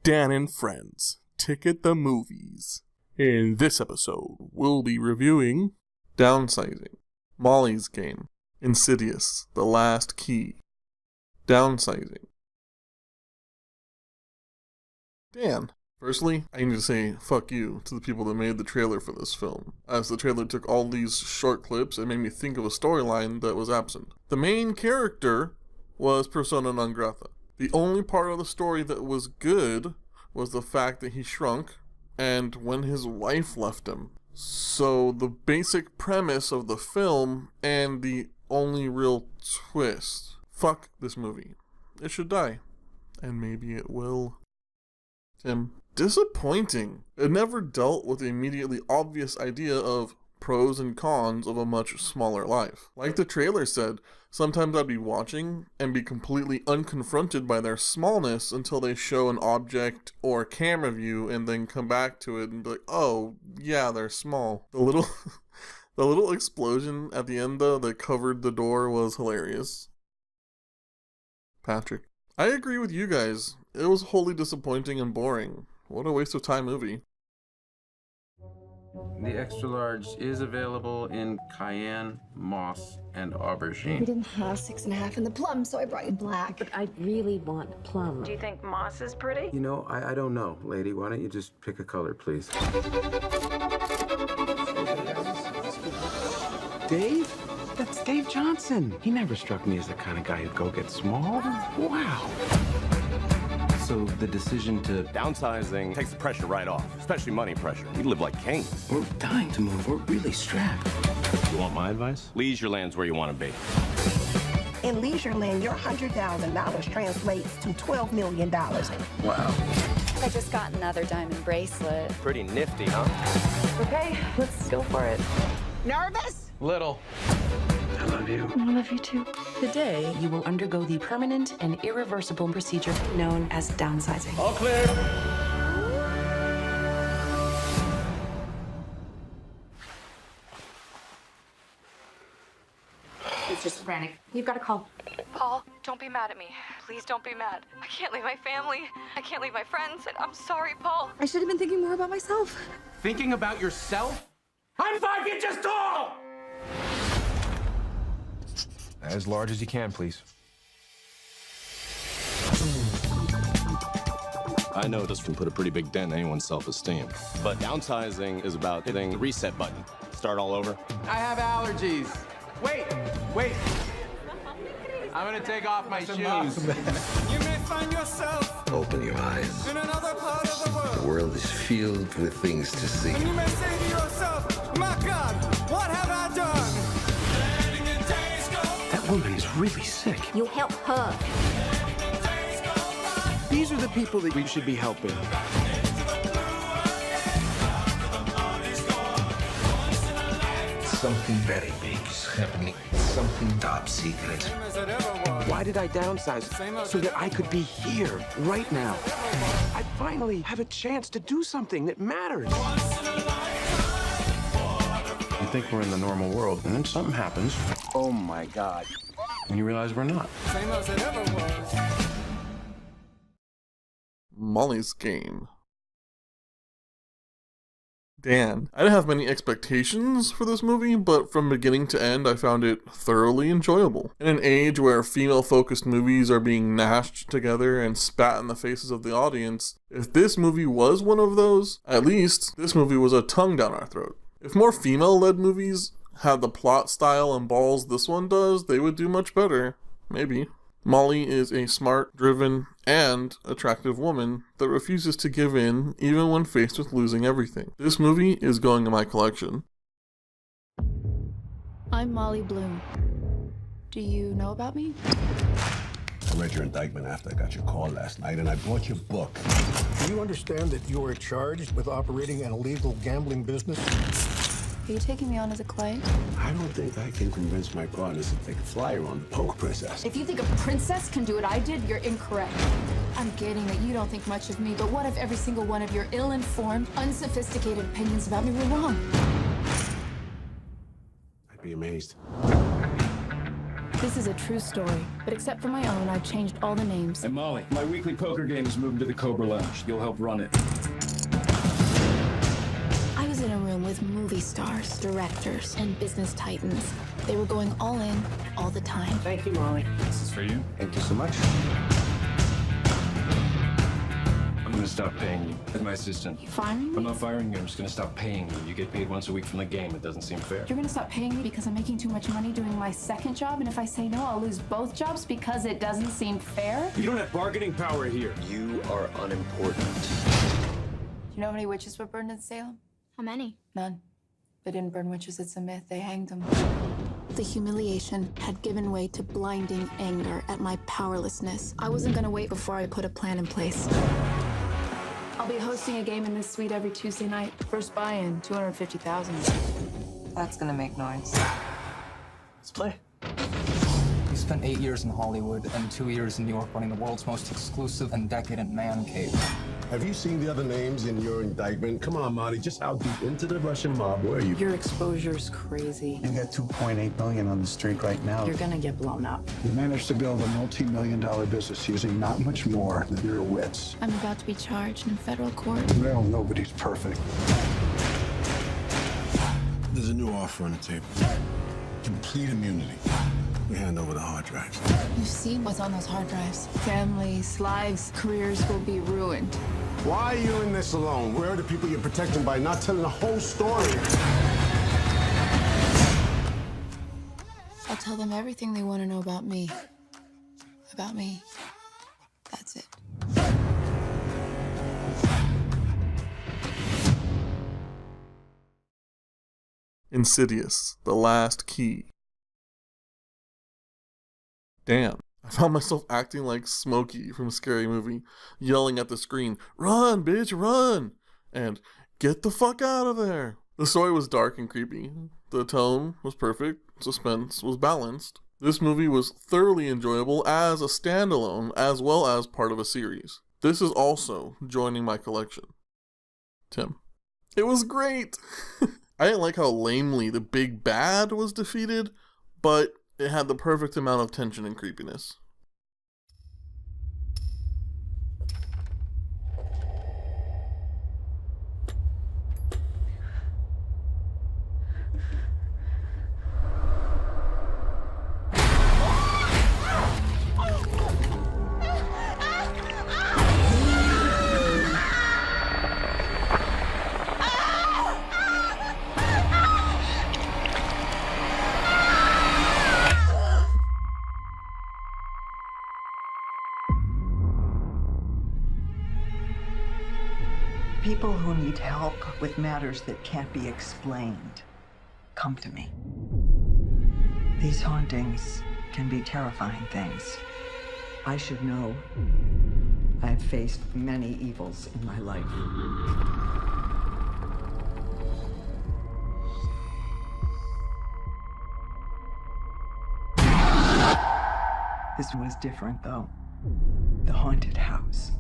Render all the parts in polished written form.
Dan and Friends, Ticket the Movies. In this episode, we'll be reviewing Downsizing, Moll'ys Game, Insidious, The Last Key, Downsizing. Dan. Firstly, I need to say fuck you to the people that made the trailer for this film, as the trailer took all these short clips and made me think of a storyline that was absent. The main character was persona non grata. The only part of the story that was good was the fact that he shrunk and when his wife left him. So the basic premise of the film and the only real twist. Fuck this movie. It should die. And maybe it will. Tim. Disappointing. It never dealt with the immediately obvious idea of pros and cons of a much smaller life. Like the trailer said, sometimes I'd be watching and be completely unconfronted by their smallness until they show an object or camera view and then come back to it and be like, oh, yeah, they're small. The little explosion at the end, though, that covered the door was hilarious. Patrick. I agree with you guys. It was wholly disappointing and boring. What a waste of time movie. The extra large is available in cayenne, moss, and aubergine. We didn't have 6.5 in the plum, so I brought you black. But I really want plum. Do you think moss is pretty? You know, I don't know, lady. Why don't you just pick a color, please? Dave? That's Dave Johnson. He never struck me as the kind of guy who'd go get small. Wow. So the decision to... Downsizing takes the pressure right off, especially money pressure. We live like kings. We're dying to move. We're really strapped. You want my advice? Leisureland's where you want to be. In Leisureland, your $100,000 translates to $12 million. Wow. I just got another diamond bracelet. Pretty nifty, huh? Okay, let's go for it. Nervous? Little. I love you. I love you too. Today, you will undergo the permanent and irreversible procedure known as downsizing. All clear. It's just frantic. You've got to call. Paul, don't be mad at me. Please don't be mad. I can't leave my family. I can't leave my friends. And I'm sorry, Paul. I should have been thinking more about myself. Thinking about yourself? I'm 5 inches tall! As large as you can, please. I know this can put a pretty big dent in anyone's self-esteem, but downsizing is about hitting the reset button. Start all over. I have allergies. Wait. I'm gonna take off my shoes. You may find yourself Open your eyes. in another part of the world. The world is filled with things to see. And you may say to yourself, my God, what have I done? That woman is really sick. You help her. These are the people that we should be helping. Something very big is happening. Something top secret. Why did I downsize? So that I could be here, right now. I finally have a chance to do something that matters. You think we're in the normal world, and then something happens, Oh my God. and you realize we're not. Same as it ever was. Moll'ys Game. Dan. I didn't have many expectations for this movie, but from beginning to end, I found it thoroughly enjoyable. In an age where female-focused movies are being gnashed together and spat in the faces of the audience, if this movie was one of those, at least this movie was a tongue down our throat. If more female-led movies had the plot style and balls this one does, they would do much better. Maybe. Molly is a smart, driven, and attractive woman that refuses to give in even when faced with losing everything. This movie is going in my collection. I'm Molly Bloom. Do you know about me? I read your indictment after I got your call last night, and I bought your book. Do you understand that you are charged with operating an illegal gambling business? Are you taking me on as a client? I don't think I can convince my partners to take a flyer on the poker princess. If you think a princess can do what I did, you're incorrect. I'm getting that you don't think much of me, but what if every single one of your ill-informed, unsophisticated opinions about me were wrong? I'd be amazed. This is a true story, but except for my own, I've changed all the names. Hey, Molly, my weekly poker game is moving to the Cobra Lounge. You'll help run it. I was in a room with movie stars, directors, and business titans. They were going all in, all the time. Thank you, Molly. This is for you. Thank you so much. I'm gonna stop paying you as my assistant. You firing me? I'm not firing you. I'm just gonna stop paying you. You get paid once a week from the game. It doesn't seem fair. You're gonna stop paying me because I'm making too much money doing my second job, and if I say no, I'll lose both jobs because it doesn't seem fair? You don't have bargaining power here. You are unimportant. Do you know how many witches were burned in Salem? How many? None. They didn't burn witches, it's a myth. They hanged them. The humiliation had given way to blinding anger at my powerlessness. I wasn't gonna wait before I put a plan in place. I'll be hosting a game in this suite every Tuesday night. First buy-in, $250,000. That's gonna make noise. Let's play. You spent 8 years in Hollywood and 2 years in New York running the world's most exclusive and decadent man cave. Have you seen the other names in your indictment? Come on, Marty, just how deep into the Russian mob were you? Your exposure's crazy. You got 2.8 million on the street right now. You're gonna get blown up. You managed to build a multi-million-dollar business using not much more than your wits. I'm about to be charged in federal court. Well, nobody's perfect. There's a new offer on the table. Complete immunity. We hand over the hard drives. You've seen what's on those hard drives. Families, lives, careers will be ruined. Why are you in this alone? Where are the people you're protecting by not telling the whole story? I'll tell them everything they want to know about me. About me. That's it. Insidious, The Last Key. Damn, I found myself acting like Smokey from Scary Movie, yelling at the screen, "Run, bitch, run!" and "Get the fuck out of there!" The story was dark and creepy. The tone was perfect. Suspense was balanced. This movie was thoroughly enjoyable as a standalone, as well as part of a series. This is also joining my collection. Tim. It was great! I didn't like how lamely the big bad was defeated, but it had the perfect amount of tension and creepiness. People who need help with matters that can't be explained, come to me. These hauntings can be terrifying things. I should know. I've faced many evils in my life. This was different, though. The haunted house.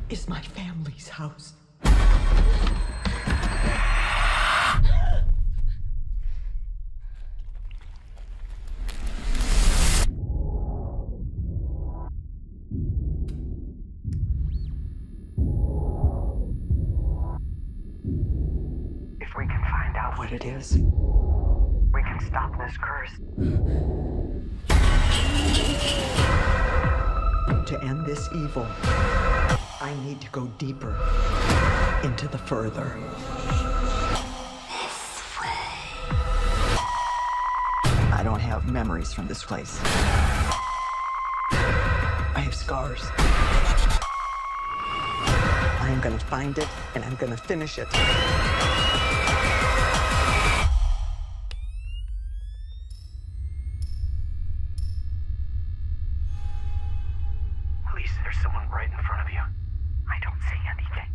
Is my family's house. If we can find out what it is, we can stop this curse. To end this evil, I need to go deeper into the further. I don't have memories from this place. I have scars. I am gonna find it, and I'm gonna finish it. Please, there's someone right in front of you. I don't see anything.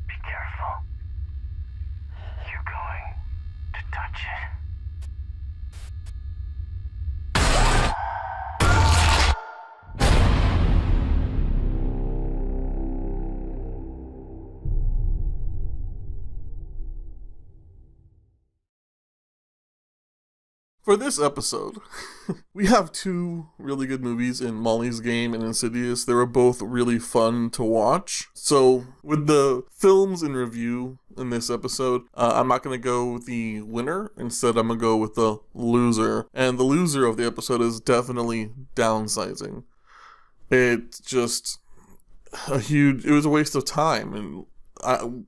Be careful. You're going to touch it. For this episode, we have two really good movies in Molly's Game and Insidious. They were both really fun to watch. So with the films in review in this episode, I'm not going to go with the winner. Instead, I'm going to go with the loser. And the loser of the episode is definitely Downsizing. It's just it was a waste of time. And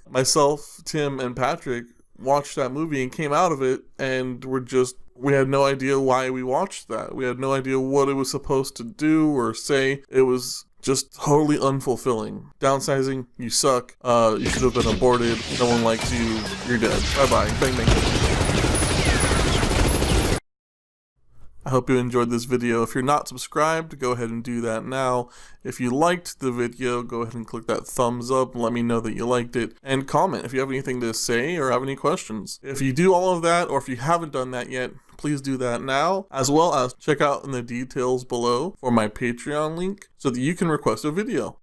myself, Tim, and Patrick watched that movie and came out of it and we had no idea why we watched that. We had no idea what it was supposed to do or say. It was just totally unfulfilling. Downsizing, you suck. You should have been aborted. No one likes you. You're dead. Bye-bye. Bang, bang. I hope you enjoyed this video. If you're not subscribed, go ahead and do that now. If you liked the video, go ahead and click that thumbs up and let me know that you liked it. And comment if you have anything to say or have any questions. If you do all of that, or if you haven't done that yet, please do that now, as well as check out in the details below for my Patreon link so that you can request a video.